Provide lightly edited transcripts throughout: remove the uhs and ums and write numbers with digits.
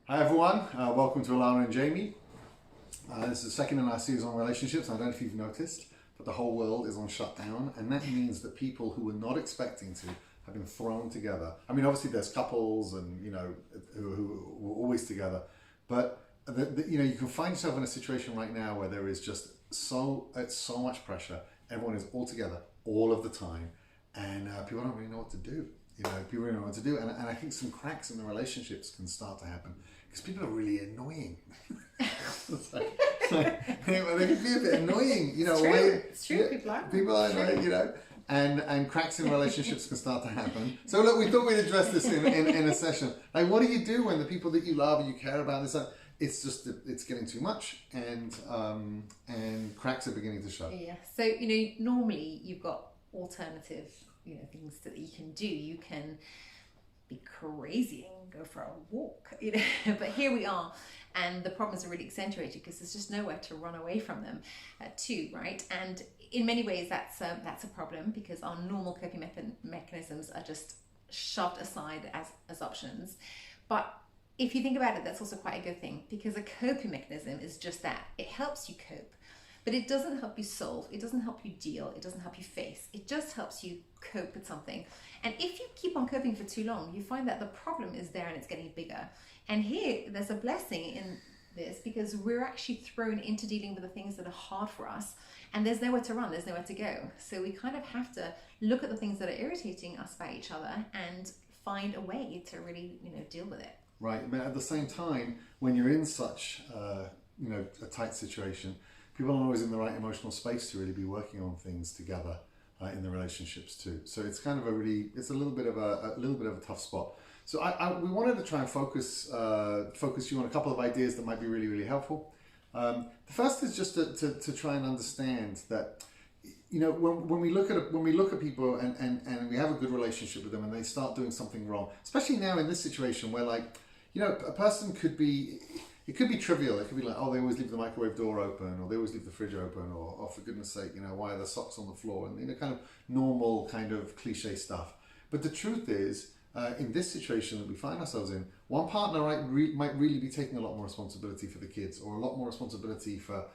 Hi everyone, welcome to Alana and Jamie. This is the second in our series on relationships. I don't know if you've noticed, but the whole world is on shutdown, and that means that people who were not expecting to have been thrown together. I mean, obviously there's couples and who are always together, but you can find yourself in a situation right now where there is just it's so much pressure. Everyone is all together all of the time, and people don't really know what to do. People don't know what to do, and I think some cracks in the relationships can start to happen because people are really annoying. They can be a bit annoying, It's true. People are annoying, and cracks in relationships can start to happen. So look, we thought we'd address this in a session. Like, what do you do when the people that you love and you care about it's getting too much, and cracks are beginning to show. Yeah. So normally you've got alternative things that you can do. You can be crazy and go for a walk, but here we are, and the problems are really accentuated because there's just nowhere to run away from them too, right? And in many ways that's a problem because our normal coping mechanisms are just shoved aside as options. But if you think about it, that's also quite a good thing, because a coping mechanism is just that. It helps you cope, but it doesn't help you solve, it doesn't help you deal, it doesn't help you face, it just helps you cope with something. And if you keep on coping for too long, you find that the problem is there and it's getting bigger. And here, there's a blessing in this because we're actually thrown into dealing with the things that are hard for us, and there's nowhere to run, there's nowhere to go. So we kind of have to look at the things that are irritating us about each other and find a way to really, deal with it. Right, but at the same time, when you're in such a tight situation, people aren't always in the right emotional space to really be working on things together in the relationships too. So it's kind of it's a little bit of a tough spot. So we wanted to try and focus you on a couple of ideas that might be really, really helpful. The first is just to try and understand that when we look at people and we have a good relationship with them and they start doing something wrong, especially now in this situation where a person could be. It could be trivial. It could be like, oh, they always leave the microwave door open, or they always leave the fridge open, or oh, for goodness sake, why are the socks on the floor? And kind of normal kind of cliche stuff. But the truth is, in this situation that we find ourselves in, one partner might really be taking a lot more responsibility for the kids, or a lot more responsibility for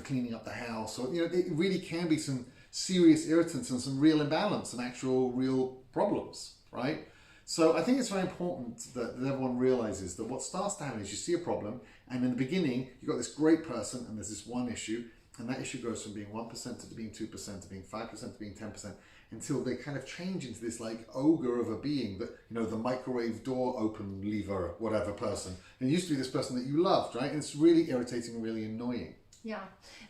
cleaning up the house, or it really can be some serious irritants and some real imbalance and actual real problems, right? So I think it's very important that everyone realizes that what starts to happen is you see a problem, and in the beginning you've got this great person and there's this one issue, and that issue goes from being 1% to being 2% to being 5% to being 10%, until they kind of change into this like ogre of a being that, the microwave door open lever, whatever person. And it used to be this person that you loved, right? And it's really irritating and really annoying. Yeah.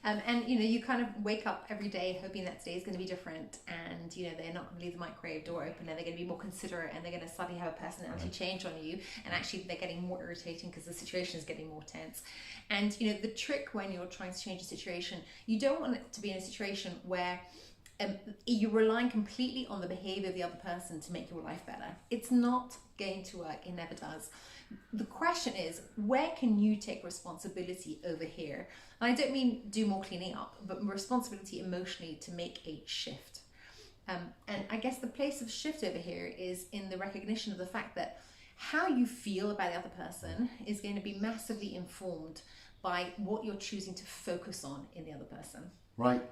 And you kind of wake up every day hoping that today is going to be different, and they're not going to leave the microwave door open, and they're going to be more considerate, and they're going to suddenly have a personality change on you, and actually they're getting more irritating because the situation is getting more tense. And the trick when you're trying to change a situation, you don't want it to be in a situation where you're relying completely on the behavior of the other person to make your life better. It's not going to work. It never does. The question is, where can you take responsibility over here? And I don't mean do more cleaning up, but responsibility emotionally to make a shift. And I guess the place of shift over here is in the recognition of the fact that how you feel about the other person is going to be massively informed by what you're choosing to focus on in the other person. Right.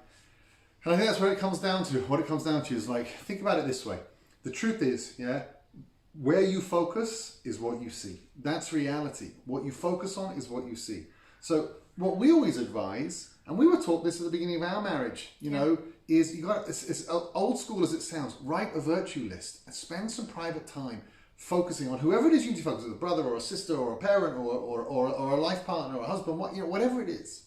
And I think that's what it comes down to. What it comes down to is think about it this way. The truth is, where you focus is what you see. That's reality. What you focus on is what you see. So what we always advise, and we were taught this at the beginning of our marriage, is it's old school as it sounds, write a virtue list and spend some private time focusing on whoever it is you need to focus on, a brother or a sister or a parent or a life partner or a husband, whatever it is.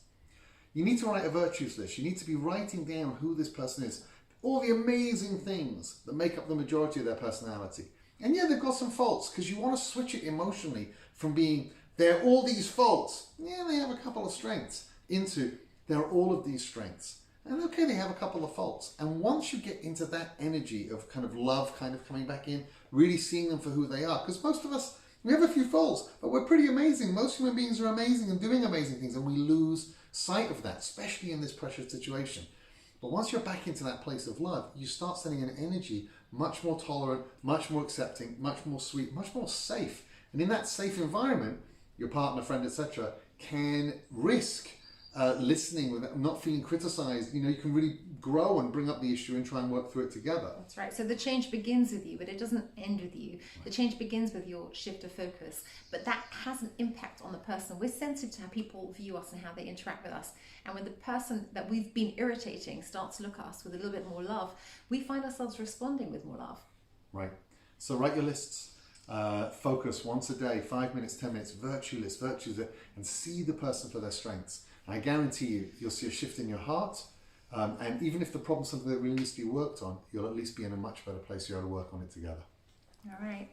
You need to write a virtues list. You need to be writing down who this person is, all the amazing things that make up the majority of their personality. And they've got some faults, because you want to switch it emotionally from being, there are all these faults, they have a couple of strengths, into, there are all of these strengths. And okay, they have a couple of faults. And once you get into that energy of kind of love kind of coming back in, really seeing them for who they are, because most of us, we have a few faults, but we're pretty amazing. Most human beings are amazing and doing amazing things, and we lose sight of that, especially in this pressured situation. But once you're back into that place of love, you start sending an energy much more tolerant, much more accepting, much more sweet, much more safe. And in that safe environment, your partner, friend, etc., can risk listening with not feeling criticized. You can really grow and bring up the issue and try and work through it together. That's right. So the change begins with you, but it doesn't end with you. The change begins with your shift of focus, but that has an impact on the person. We're sensitive to how people view us and how they interact with us. And when the person that we've been irritating starts to look at us with a little bit more love, we find ourselves responding with more love. Right. So write your lists. Focus once a day, 5 minutes, 10 minutes, virtue list, and see the person for their strengths. And I guarantee you'll see a shift in your heart. And even if the problem's something that really needs to be worked on, you'll at least be in a much better place. You're able to work on it together. All right.